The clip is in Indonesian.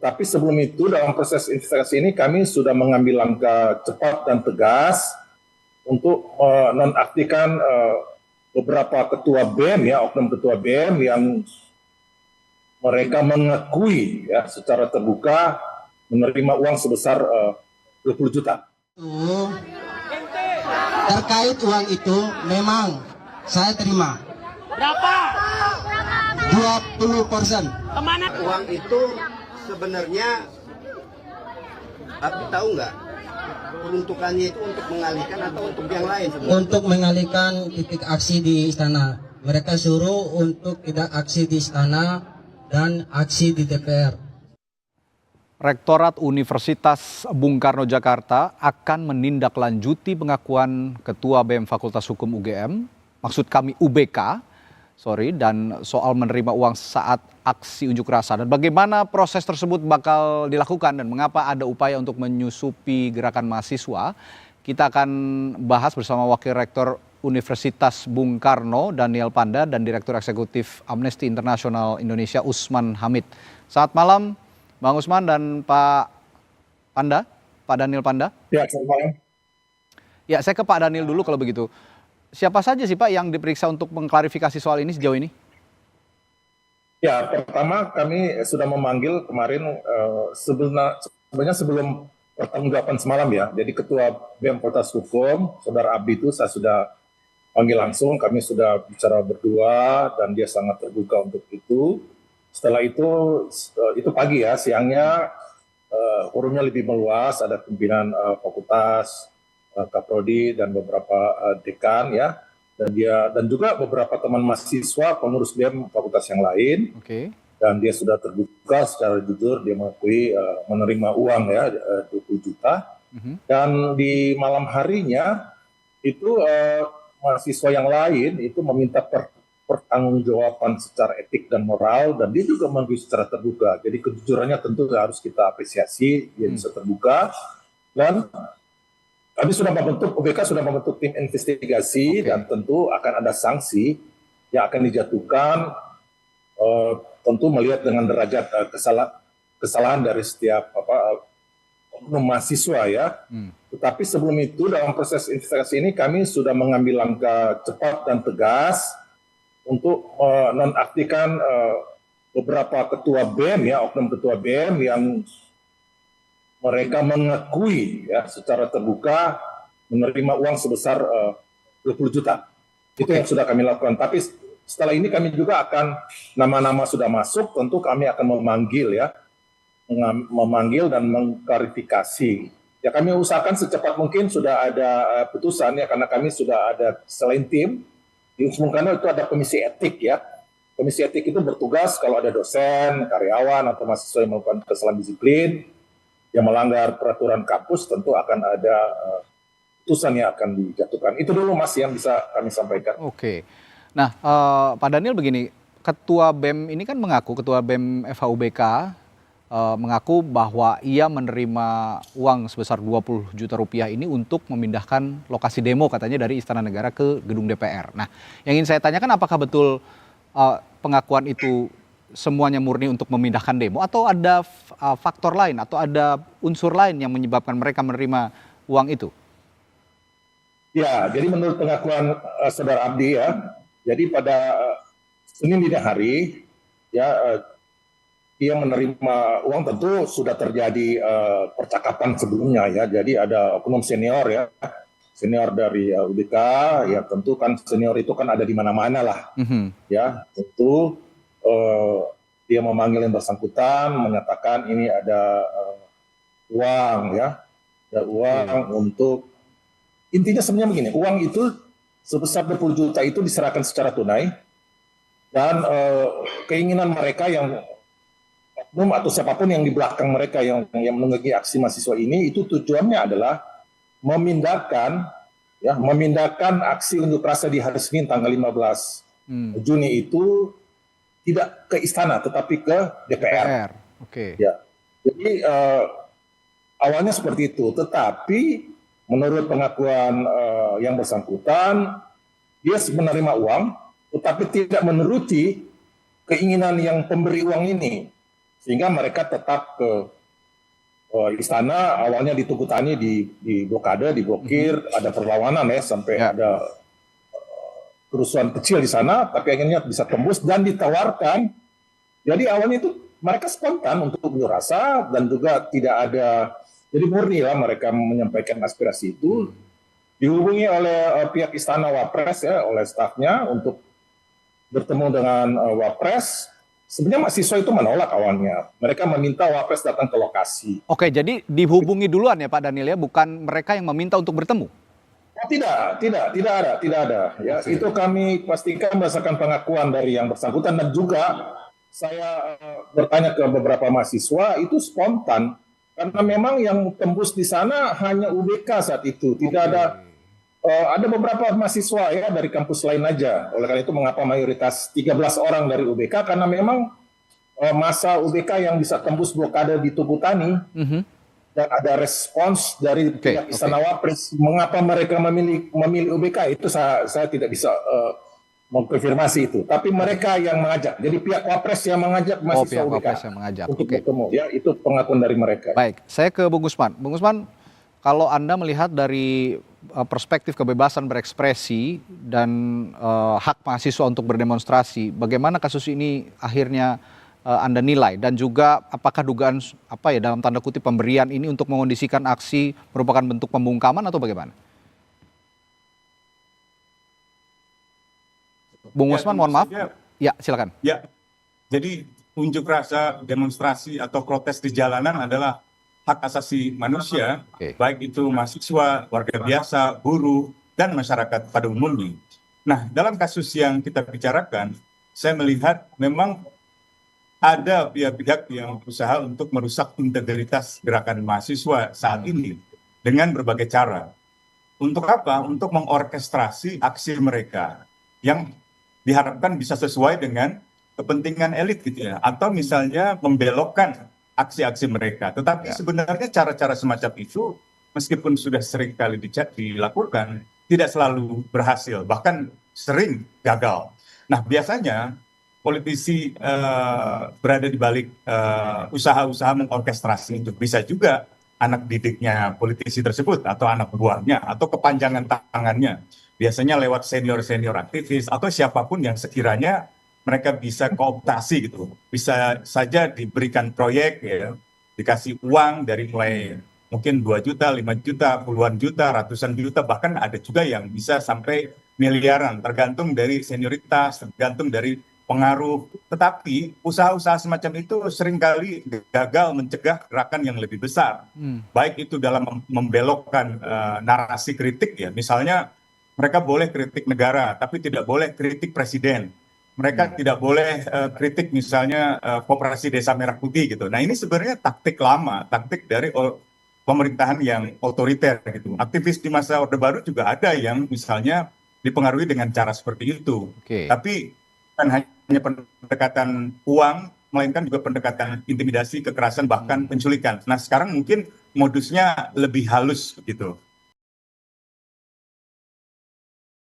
Tapi sebelum itu dalam proses investigasi ini kami sudah mengambil langkah cepat dan tegas untuk menonaktifkan beberapa ketua BEM ya, oknum ketua BEM yang mereka mengakui ya secara terbuka menerima uang sebesar 20 juta. Terkait uang itu memang saya terima. Berapa? 20%. Kemana? Uang itu sebenarnya Abdi tahu nggak peruntukannya itu untuk mengalihkan atau untuk yang lain sebenarnya? Untuk mengalihkan titik aksi di istana. Mereka suruh untuk tidak aksi di istana dan aksi di DPR. Rektorat Universitas Bung Karno Jakarta akan menindaklanjuti pengakuan Ketua BEM Fakultas Hukum UGM, maksud kami UBK, dan soal menerima uang saat aksi unjuk rasa. Dan bagaimana proses tersebut bakal dilakukan dan mengapa ada upaya untuk menyusupi gerakan mahasiswa, kita akan bahas bersama Wakil Rektor Universitas Bung Karno, Daniel Panda, dan Direktur Eksekutif Amnesty International Indonesia, Usman Hamid. Selamat malam, Bang Usman dan Pak Panda, Pak Daniel Panda. Ya, selamat malam. Ya, saya ke Pak Daniel dulu kalau begitu. Siapa saja sih Pak yang diperiksa untuk mengklarifikasi soal ini sejauh ini? Ya, pertama kami sudah memanggil kemarin sebenarnya sebelum pertanggungjawaban semalam ya. Jadi Ketua BEM Fakultas Hukum, Saudara Abdi itu saya sudah panggil langsung, kami sudah bicara berdua dan dia sangat terbuka untuk itu. Setelah itu pagi ya, siangnya forumnya lebih meluas, ada pimpinan fakultas, Kaprodi dan beberapa dekan ya, dan juga beberapa teman mahasiswa pengurus BEM fakultas yang lain. Oke. Dan dia sudah terbuka secara jujur, dia mengakui menerima uang ya 20 juta. Dan di malam harinya itu mahasiswa yang lain itu meminta pertanggungjawaban secara etik dan moral, dan dia juga mengakui secara terbuka. Jadi kejujurannya tentu harus kita apresiasi, dia bisa terbuka. Dan kami sudah membentuk, UBK sudah membentuk tim investigasi, dan tentu akan ada sanksi yang akan dijatuhkan, tentu melihat dengan derajat kesalahan dari setiap oknum mahasiswa ya. Tetapi sebelum itu dalam proses investigasi ini kami sudah mengambil langkah cepat dan tegas untuk menonaktifkan beberapa ketua BEM ya, oknum ketua BEM yang mereka mengakui ya secara terbuka menerima uang sebesar 20 juta. Itu yang sudah kami lakukan. Tapi setelah ini kami juga akan, nama-nama sudah masuk, tentu kami akan memanggil dan mengklarifikasi. Ya, kami usahakan secepat mungkin sudah ada putusan ya, karena kami sudah ada selain tim di Bung Karno itu ada komisi etik ya. Komisi etik itu bertugas kalau ada dosen, karyawan atau mahasiswa yang melakukan kesalahan disiplin yang melanggar peraturan kampus, tentu akan ada putusan yang akan dijatuhkan. Itu dulu Mas yang bisa kami sampaikan. Oke. Nah, Pak Daniel begini, Ketua BEM ini kan mengaku, Ketua BEM FHUBK mengaku bahwa ia menerima uang sebesar 20 juta rupiah ini untuk memindahkan lokasi demo katanya dari Istana Negara ke gedung DPR. Nah, yang ingin saya tanyakan apakah betul pengakuan itu semuanya murni untuk memindahkan demo atau ada faktor lain atau ada unsur lain yang menyebabkan mereka menerima uang itu? Ya, jadi menurut pengakuan Saudara Abdi ya, jadi pada Senin dini hari ya dia menerima uang, tentu sudah terjadi percakapan sebelumnya ya. Jadi ada oknum senior ya, senior dari UBK ya, tentu kan senior itu kan ada di mana-mana lah. Ya, tentu dia memanggil yang bersangkutan, menyatakan ini ada uang ya, ada uang untuk, intinya sebenarnya begini, uang itu sebesar 20 juta itu diserahkan secara tunai, dan keinginan mereka yang oknum atau siapapun yang di belakang mereka yang menunggangi aksi mahasiswa ini, itu tujuannya adalah memindahkan aksi unjuk rasa di hari Senin tanggal 15 Juni itu tidak ke istana tetapi ke DPR. Oke. Ya. Jadi awalnya seperti itu, tetapi menurut pengakuan yang bersangkutan, dia menerima uang tetapi tidak menuruti keinginan yang pemberi uang ini. sehingga mereka tetap ke istana. Awalnya di Tugutani di blokade, diblokir, ada perlawanan ya sampai ada kerusuhan kecil di sana, tapi akhirnya bisa tembus dan ditawarkan. Jadi awalnya itu mereka spontan untuk unjuk rasa dan juga tidak ada, jadi murni lah mereka menyampaikan aspirasi itu. Dihubungi oleh pihak istana Wapres ya, oleh stafnya untuk bertemu dengan Wapres. Sebenarnya mahasiswa itu menolak awalnya. Mereka meminta Wapres datang ke lokasi. Oke, jadi dihubungi duluan ya Pak Daniel ya, bukan mereka yang meminta untuk bertemu? Oh, tidak ada. Ya, itu kami pastikan berdasarkan pengakuan dari yang bersangkutan, dan juga saya bertanya ke beberapa mahasiswa itu spontan karena memang yang tembus di sana hanya UBK saat itu, tidak ada beberapa mahasiswa ya dari kampus lain aja. Oleh karena itu mengapa mayoritas 13 orang dari UBK, karena memang masa UBK yang bisa tembus blokade di Tugutani. Dan ada respons dari pihak istana Wapres. Mengapa mereka memilih UBK itu saya tidak bisa mengkonfirmasi itu. Tapi mereka yang mengajak. Jadi pihak Wapres yang mengajak mahasiswa UBK untuk bertemu. Ya, itu pengakuan dari mereka. Baik, saya ke Bung Gusman. Bung Gusman, kalau Anda melihat dari perspektif kebebasan berekspresi dan hak mahasiswa untuk berdemonstrasi, bagaimana kasus ini akhirnya Anda nilai, dan juga apakah dugaan dalam tanda kutip pemberian ini untuk mengondisikan aksi merupakan bentuk pembungkaman atau bagaimana? Bung Usman, mohon maaf. Ya, silakan. Ya, jadi unjuk rasa, demonstrasi atau protes di jalanan adalah hak asasi manusia, baik itu mahasiswa, warga biasa, buruh, dan masyarakat pada umumnya. Nah, dalam kasus yang kita bicarakan, saya melihat memang ada pihak-pihak yang berusaha untuk merusak integritas gerakan mahasiswa saat ini dengan berbagai cara. Untuk apa? Untuk mengorkestrasi aksi mereka yang diharapkan bisa sesuai dengan kepentingan elit gitu ya, atau misalnya membelokkan aksi-aksi mereka. Tetapi sebenarnya cara-cara semacam itu meskipun sudah sering kali dilakukan, tidak selalu berhasil, bahkan sering gagal. Nah, biasanya politisi berada di balik usaha-usaha mengorkestrasi itu. Bisa juga anak didiknya politisi tersebut, atau anak buahnya, atau kepanjangan tangannya. Biasanya lewat senior-senior aktivis, atau siapapun yang sekiranya mereka bisa kooptasi gitu. Bisa saja diberikan proyek, ya, dikasih uang dari mulai mungkin 2 juta, 5 juta, puluhan juta, ratusan juta, bahkan ada juga yang bisa sampai miliaran, tergantung dari senioritas, tergantung dari pengaruh. Tetapi usaha-usaha semacam itu seringkali gagal mencegah gerakan yang lebih besar. Baik itu dalam membelokkan narasi kritik ya. Misalnya mereka boleh kritik negara, tapi tidak boleh kritik presiden. Mereka tidak boleh kritik misalnya Koperasi Desa Merah Putih gitu. Nah, ini sebenarnya taktik lama, taktik dari pemerintahan yang otoriter gitu. Aktivis di masa Orde Baru juga ada yang misalnya dipengaruhi dengan cara seperti itu. Tapi bukan hanya pendekatan uang, melainkan juga pendekatan intimidasi, kekerasan, bahkan penculikan. Nah, sekarang mungkin modusnya lebih halus gitu.